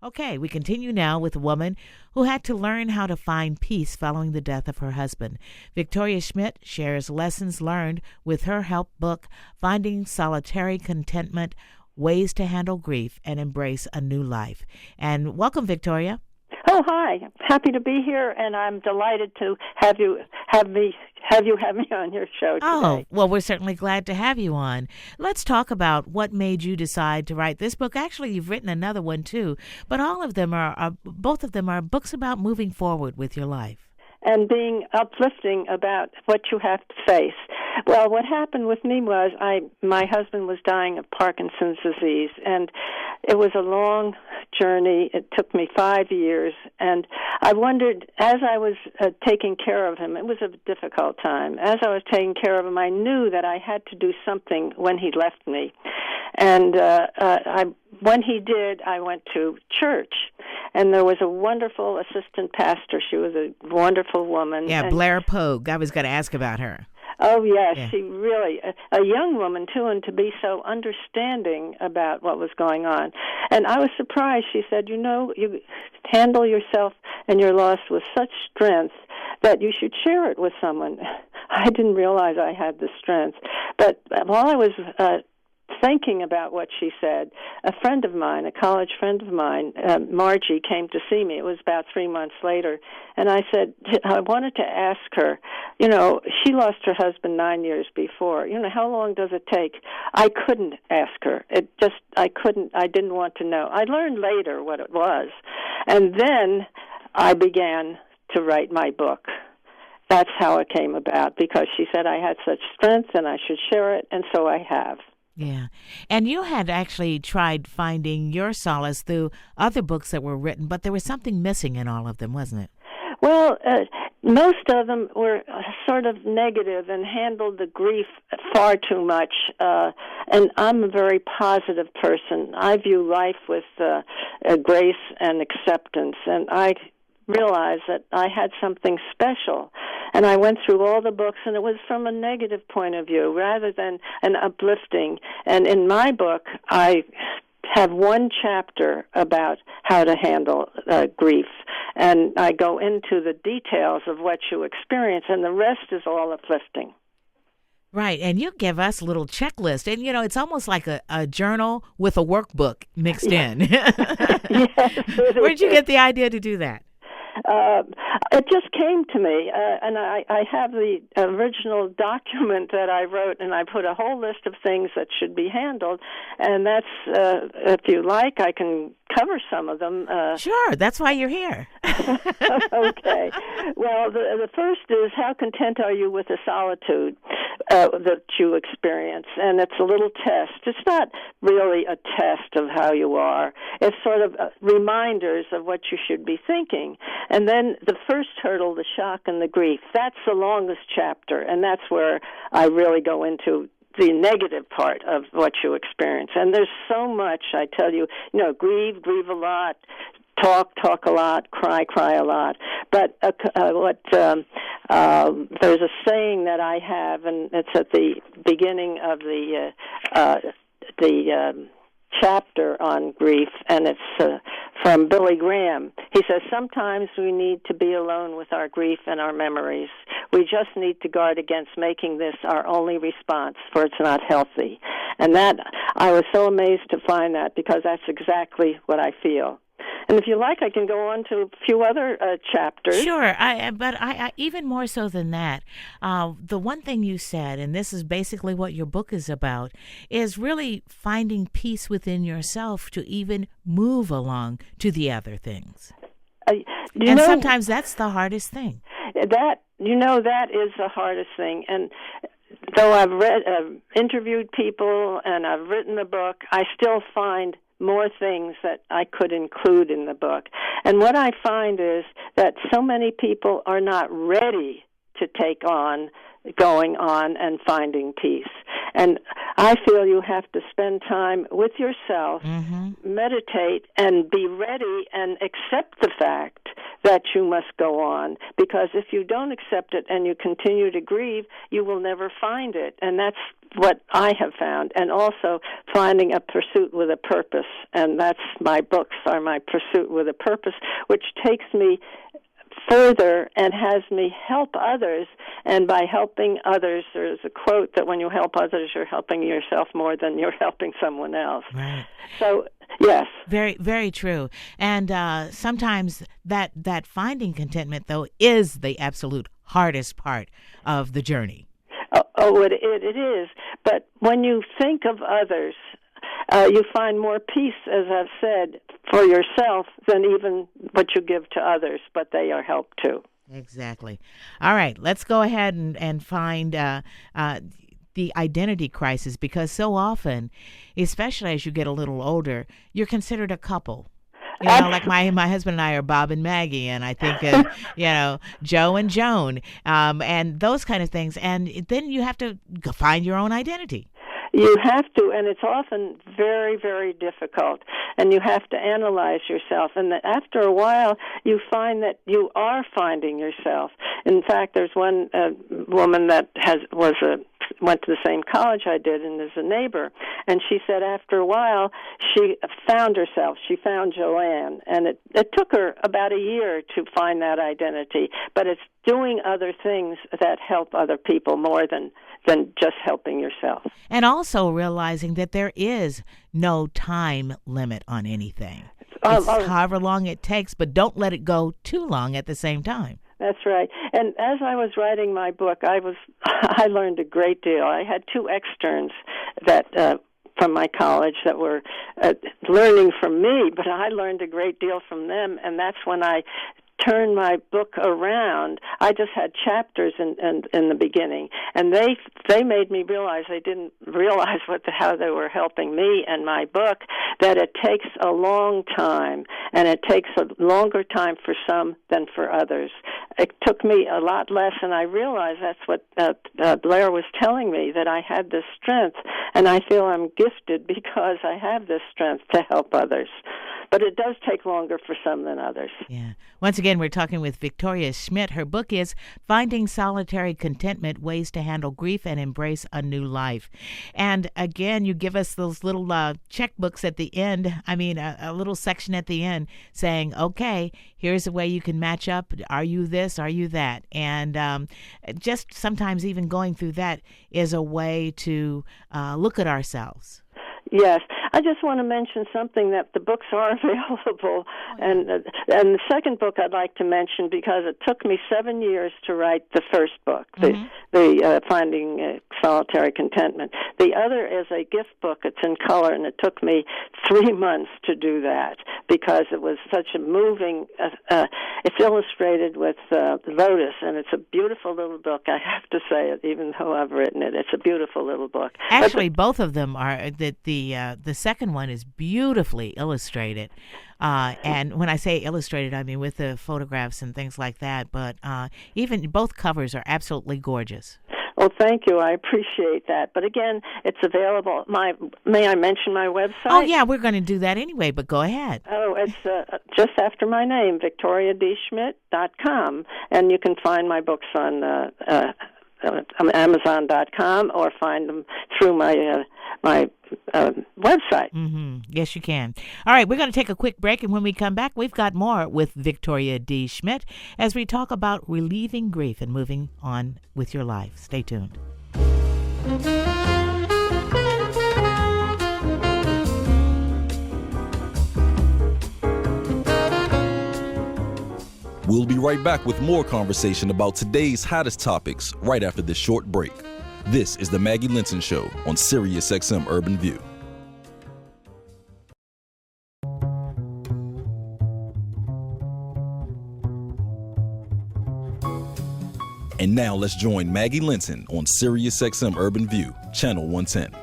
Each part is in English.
Okay, we continue now with a woman who had to learn how to find peace following the death of her husband. Victoria Schmidt shares lessons learned with her help book, Finding Solitary Contentment, Ways to Handle Grief and Embrace a New Life. And welcome, Victoria. Oh, hi. Happy to be here, and I'm delighted to have me on your show today. Oh, well, we're certainly glad to have you on. Let's talk about what made you decide to write this book. Actually, you've written another one, too, but both of them are books about moving forward with your life. And being uplifting about what you have to face. Well, what happened with me was my husband was dying of Parkinson's disease, and it was a long journey. It took me 5 years, and I wondered, as I was taking care of him, it was a difficult time. As I was taking care of him, I knew that I had to do something when he left me. And when he did, I went to church, and there was a wonderful assistant pastor. She was a wonderful woman. Yeah, Blair Pogue. I was going to ask about her. Oh, yes, yeah. She really, a young woman, too, and to be so understanding about what was going on. And I was surprised. She said, you handle yourself and your loss with such strength that you should share it with someone. I didn't realize I had the strength. But while I was thinking about what she said, a friend of mine, a college friend of mine, Margie, came to see me. It was about 3 months later, and I said, I wanted to ask her, she lost her husband 9 years before. How long does it take? I couldn't ask her. I didn't want to know. I learned later what it was, and then I began to write my book. That's how it came about, because she said I had such strength and I should share it, and so I have. Yeah. And you had actually tried finding your solace through other books that were written, but there was something missing in all of them, wasn't it? Well, most of them were sort of negative and handled the grief far too much. And I'm a very positive person. I view life with grace and acceptance, and I realized that I had something special. And I went through all the books, and it was from a negative point of view rather than an uplifting. And in my book, I have one chapter about how to handle grief, and I go into the details of what you experience, and the rest is all uplifting. Right, and you give us a little checklist, and it's almost like a journal with a workbook mixed in. Yes. Where did you get the idea to do that? It just came to me, and I have the original document that I wrote, and I put a whole list of things that should be handled, and that's, if you like, I can cover some of them. Sure, that's why you're here. Okay. Well, the first is, how content are you with the solitude that you experience? And it's a little test. It's not really a test of how you are. It's sort of reminders of what you should be thinking. And then the first hurdle, the shock and the grief, that's the longest chapter, and that's where I really go into the negative part of what you experience. And there's so much, I tell you, grieve a lot, talk a lot, cry a lot. But there's a saying that I have, and it's at the beginning of the chapter on grief, and it's from Billy Graham. He says, sometimes we need to be alone with our grief and our memories. We just need to guard against making this our only response, for it's not healthy. And that, I was so amazed to find that, because that's exactly what I feel. And if you like, I can go on to a few other chapters. Sure, but I even more so than that, the one thing you said, and this is basically what your book is about, is really finding peace within yourself to even move along to the other things. And sometimes that's the hardest thing. That is the hardest thing. And though I've interviewed people and I've written a book, I still find more things that I could include in the book. And what I find is that so many people are not ready to take on going on and finding peace. And I feel you have to spend time with yourself, meditate, and be ready and accept the fact that you must go on, because if you don't accept it and you continue to grieve, you will never find it. And that's what I have found, and also finding a pursuit with a purpose. And that's my books are my pursuit with a purpose, which takes me further and has me help others. And by helping others, there's a quote that when you help others, you're helping yourself more than you're helping someone else. Right. So, yes. Very, very true. And sometimes that finding contentment, though, is the absolute hardest part of the journey. It is. But when you think of others, you find more peace, as I've said, for yourself than even what you give to others, but they are help too. Exactly. All right, let's go ahead and find the identity crisis, because so often, especially as you get a little older, you're considered a couple. You know, like my husband and I are Bob and Maggie, and I think of, Joe and Joan, and those kind of things. And then you have to find your own identity. You have to, and it's often very, very difficult, and you have to analyze yourself. And after a while, you find that you are finding yourself. In fact, there's one woman that went to the same college I did and is a neighbor, and she said after a while she found herself. She found Joanne, and it took her about a year to find that identity, but it's doing other things that help other people more than just helping yourself. And also realizing that there is no time limit on anything. It's however long it takes, but don't let it go too long at the same time. That's right. And as I was writing my book, I learned a great deal. I had two externs that from my college that were learning from me, but I learned a great deal from them, and that's when I turned my book around. I just had chapters in the beginning, and they made me realize they didn't realize how they were helping me and my book, that it takes a long time, and it takes a longer time for some than for others. It took me a lot less, and I realized that's what Blair was telling me, that I had this strength, and I feel I'm gifted because I have this strength to help others. But it does take longer for some than others. Yeah. Once again, we're talking with Victoria Schmidt. Her book is Finding Solitary Contentment, Ways to Handle Grief and Embrace a New Life. And again, you give us those little checkbooks at the end. I mean, a little section at the end saying, okay, here's a way you can match up. Are you this? Are you that? And just sometimes even going through that is a way to look at ourselves. Yes. I just want to mention something, that the books are available. And the second book I'd like to mention, because it took me 7 years to write the first book, the Finding Solitary Contentment. The other is a gift book. It's in color, and it took me 3 months to do that because it was such a moving, it's illustrated with lotus, and it's a beautiful little book. I have to say it, even though I've written it. It's a beautiful little book. Actually, both of them are, the second one is beautifully illustrated. And when I say illustrated, I mean with the photographs and things like that. But even both covers are absolutely gorgeous. Well, thank you. I appreciate that. But again, it's available. May I mention my website? Oh, yeah, we're going to do that anyway, but go ahead. Oh, it's just after my name, VictoriaDSchmidt.com. And you can find my books on Amazon.com or find them through my website. Mm-hmm. Yes, you can. All right, we're going to take a quick break, and when we come back, we've got more with Victoria D. Schmidt as we talk about relieving grief and moving on with your life. Stay tuned. We'll be right back with more conversation about today's hottest topics right after this short break. This is the Maggie Linton Show on Sirius XM Urban View. And now let's join Maggie Linton on Sirius XM Urban View, Channel 110.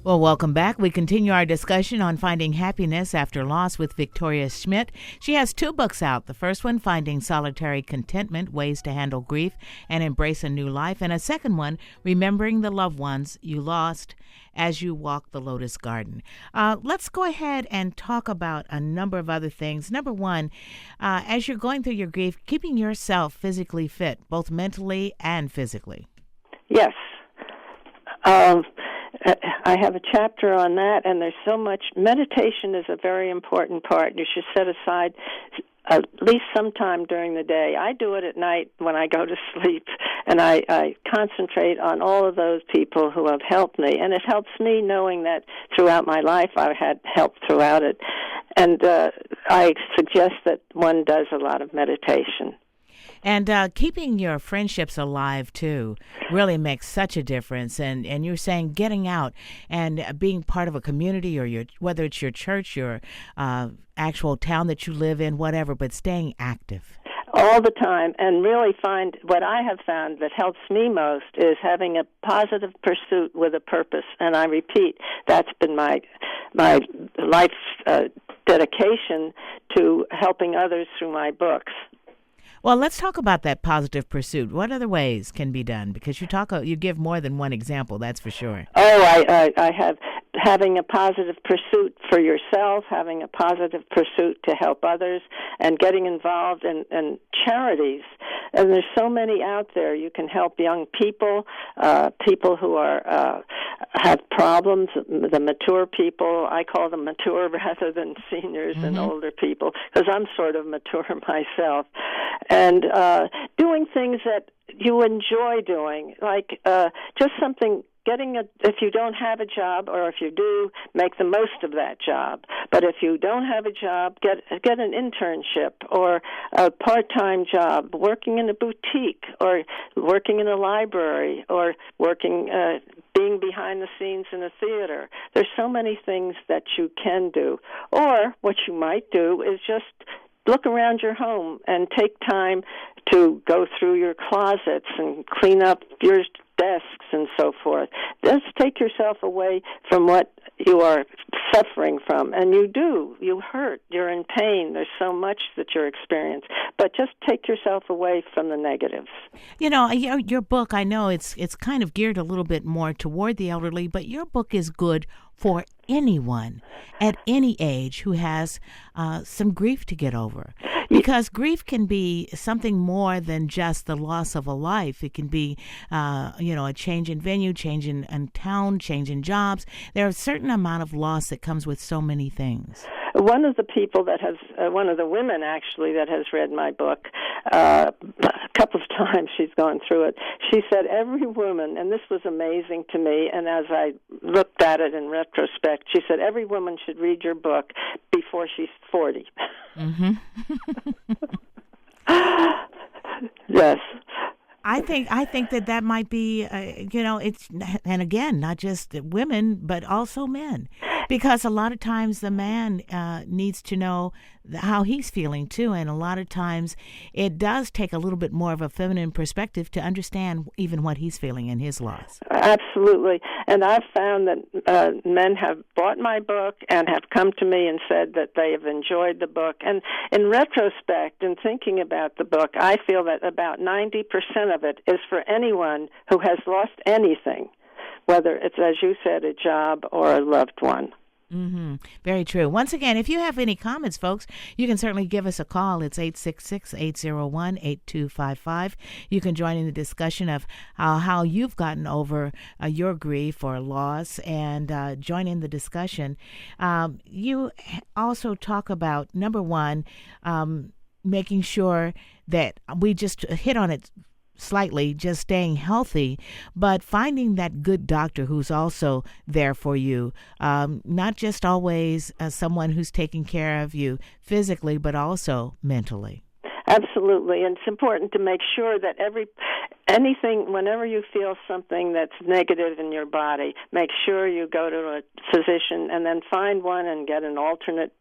Well, welcome back. We continue our discussion on finding happiness after loss with Victoria Schmidt. She has 2 books out. The first one, Finding Solitary Contentment, Ways to Handle Grief and Embrace a New Life. And a second one, Remembering the Loved Ones You Lost as You Walk the Lotus Garden. Let's go ahead and talk about a number of other things. Number one, as you're going through your grief, keeping yourself physically fit, both mentally and physically. Yes. I have a chapter on that, and there's so much. Meditation is a very important part. You should set aside at least some time during the day. I do it at night when I go to sleep, and I concentrate on all of those people who have helped me, and it helps me knowing that throughout my life I've had help throughout it. And I suggest that one does a lot of meditation. And keeping your friendships alive, too, really makes such a difference. And you're saying getting out and being part of a community, or whether it's your church, your actual town that you live in, whatever, but staying active. All the time, and really find what I have found that helps me most is having a positive pursuit with a purpose. And I repeat, that's been my life's dedication to helping others through my books. Well, let's talk about that positive pursuit. What other ways can be done? Because you give more than one example, that's for sure. Oh, I have having a positive pursuit for yourself, having a positive pursuit to help others, and getting involved in charities. And there's so many out there. You can help young people, people who are have problems, the mature people. I call them mature rather than seniors and older people, because I'm sort of mature myself. And doing things that you enjoy doing, like just something. If you don't have a job, or if you do, make the most of that job. But if you don't have a job, get an internship or a part-time job, working in a boutique, or working in a library, or working being behind the scenes in a theater. There's so many things that you can do. Or what you might do is just look around your home and take time to go through your closets and clean up your desks and so forth. Just take yourself away from what you are suffering from. And you hurt, you're in pain, there's so much that you're experiencing. But just take yourself away from the negatives. You know, your book, I know it's kind of geared a little bit more toward the elderly, but your book is good for anyone at any age who has some grief to get over. Because grief can be something more than just the loss of a life. It can be, a change in venue, change in town, change in jobs. There are a certain amount of loss that comes with so many things. One of the people that has, one of the women actually that has read my book, a couple of times she's gone through it, she said every woman, and this was amazing to me, and as I looked at it in retrospect, she said every woman should read your book before she's 40. Mm-hmm. Yes. I think that might be, it's, and again, not just women, but also men. Because a lot of times the man needs to know how he's feeling, too. And a lot of times it does take a little bit more of a feminine perspective to understand even what he's feeling in his loss. Absolutely. And I've found that men have bought my book and have come to me and said that they have enjoyed the book. And in retrospect, in thinking about the book, I feel that about 90% of it is for anyone who has lost anything, whether it's, as you said, a job or a loved one. Mm-hmm. Very true. Once again, if you have any comments, folks, you can certainly give us a call. It's 866-801-8255. You can join in the discussion of how you've gotten over your grief or loss, and join in the discussion. You also talk about, number one, making sure that we just hit on it slightly, just staying healthy, but finding that good doctor who's also there for you, not just always someone who's taking care of you physically, but also mentally. Absolutely, and it's important to make sure that whenever you feel something that's negative in your body, make sure you go to a physician and then find one and get an alternate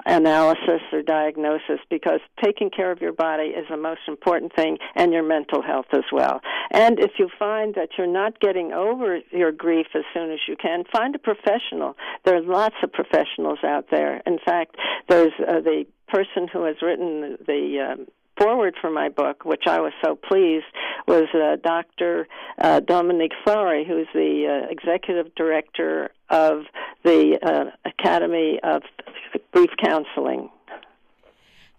analysis or diagnosis, because taking care of your body is the most important thing, and your mental health as well. And if you find that you're not getting over your grief as soon as you can, find a professional. There are lots of professionals out there. In fact, there's the person who has written the forward for my book, which I was so pleased, was Dr. Dominique Fari, who's the executive director of the Academy of Grief Counseling.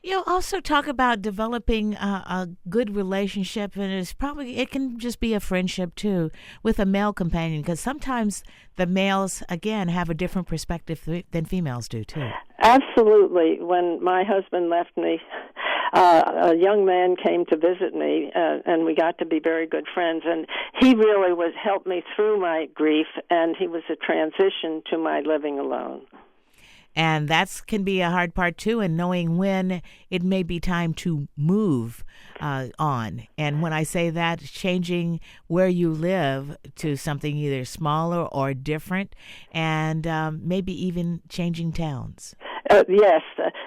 You also talk about developing a good relationship, and it can just be a friendship too with a male companion, because sometimes the males, again, have a different perspective than females do too. Absolutely. When my husband left me, a young man came to visit me, and we got to be very good friends, and he really helped me through my grief, and he was a transition to my living alone. And that can be a hard part, too, and knowing when it may be time to move on. And when I say that, changing where you live to something either smaller or different, and maybe even changing towns. Yes,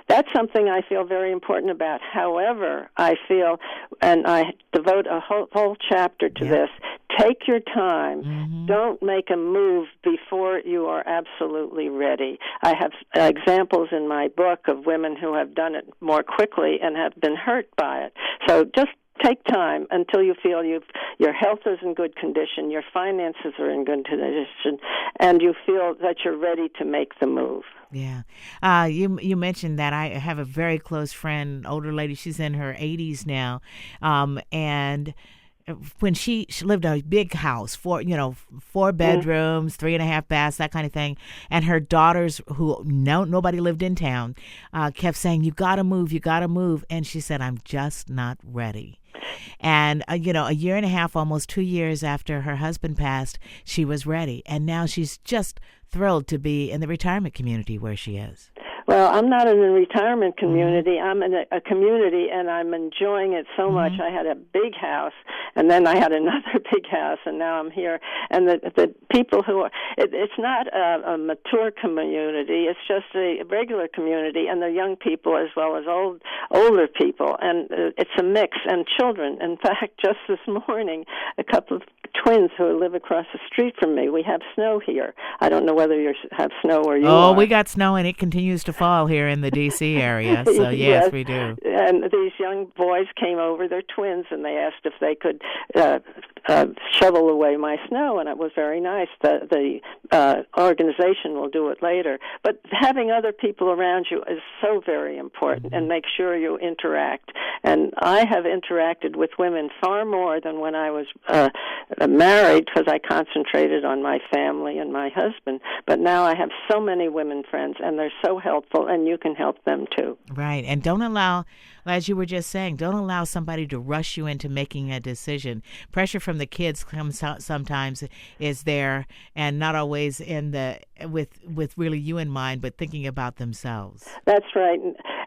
that's something I feel very important about. However, I feel, and I devote a whole chapter to this, take your time. Mm-hmm. Don't make a move before you are absolutely ready. I have examples in my book of women who have done it more quickly and have been hurt by it. So just take time until you feel your health is in good condition, your finances are in good condition, and you feel that you're ready to make the move. Yeah. You mentioned that. I have a very close friend, older lady. She's in her 80s now, and when she lived in a big house, 4 bedrooms, 3.5 baths, that kind of thing. And her daughters, who nobody lived in town, kept saying, "You got to move." And she said, "I'm just not ready." And, a year and a half, almost 2 years after her husband passed, she was ready. And now she's just thrilled to be in the retirement community where she is. Well, I'm not in a retirement community. I'm in a community, and I'm enjoying it so much. I had a big house, and then I had another big house, and now I'm here. And the people who are, it's not a mature community. It's just a regular community, and they're young people as well as older people. And it's a mix, and children. In fact, just this morning, a couple of twins who live across the street from me. We have snow here. I don't know whether you have snow where you are. Oh, we got snow, and it continues to fall here in the D.C. area. So, yes, we do. And these young boys came over. They're twins, and they asked if they could shovel away my snow, and it was very nice. The organization will do it later. But having other people around you is so very important, and make sure you interact. And I have interacted with women far more than when I was married, because I concentrated on my family and my husband. But now I have so many women friends, and they're so helpful, and you can help them too. Right. And don't allow, as you were just saying, don't allow somebody to rush you into making a decision. Pressure from the kids sometimes is there, and not always with really you in mind, but thinking about themselves. That's right.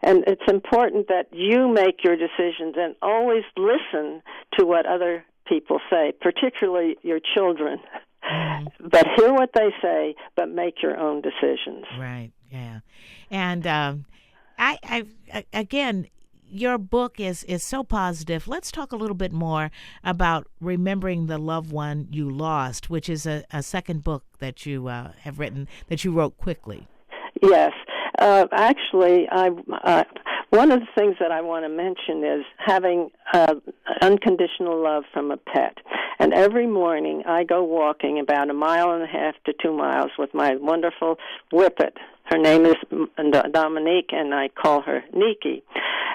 And it's important that you make your decisions and always listen to what other people say, particularly your children. But hear what they say, but make your own decisions. Right, yeah. And I again, your book is so positive. Let's talk a little bit more about remembering the loved one you lost, which is a second book that you have written, that you wrote quickly. Yes. Actually, one of the things that I want to mention is having unconditional love from a pet. And every morning I go walking about 1.5 miles to 2 miles with my wonderful whippet. Her name is Dominique, and I call her Niki.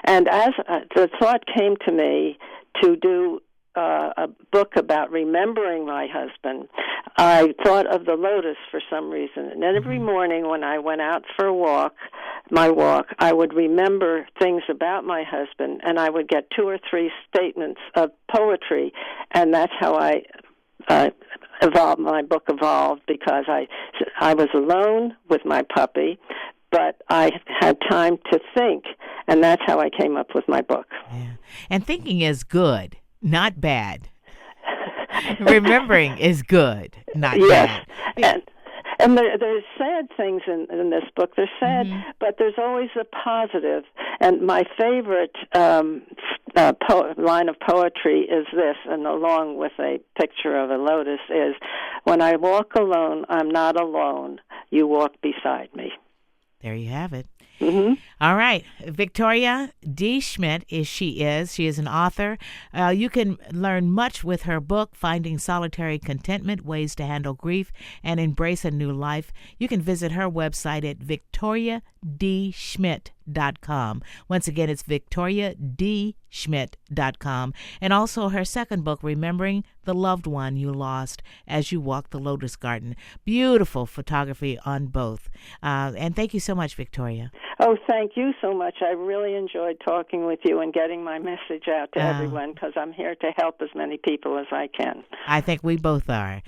And as the thought came to me to do a book about remembering my husband, I thought of the lotus for some reason. And every morning when I went out for my walk, I would remember things about my husband, and I would get 2 or 3 statements of poetry, and that's how my book evolved, because I was alone with my puppy, but I had time to think, And that's how I came up with my book. Yeah. And thinking is good, not bad. Remembering is good, not Yes. bad. And there's sad things in this book. There's sad, but there's always a positive. And my favorite line of poetry is this, and along with a picture of a lotus, is, "When I walk alone, I'm not alone. You walk beside me." There you have it. Mm-hmm. All right. Victoria D. Schmidt She is an author. You can learn much with her book, Finding Solitary Contentment, Ways to Handle Grief and Embrace a New Life. You can visit her website at victoriadschmidt.com. Once again, it's victoriadschmidt.com. And also her second book, Remembering the Loved One You Lost as You Walk the Lotus Garden. Beautiful photography on both. And thank you so much, Victoria. Oh, thank you so much. I really enjoyed talking with you and getting my message out to everyone, because I'm here to help as many people as I can. I think we both are.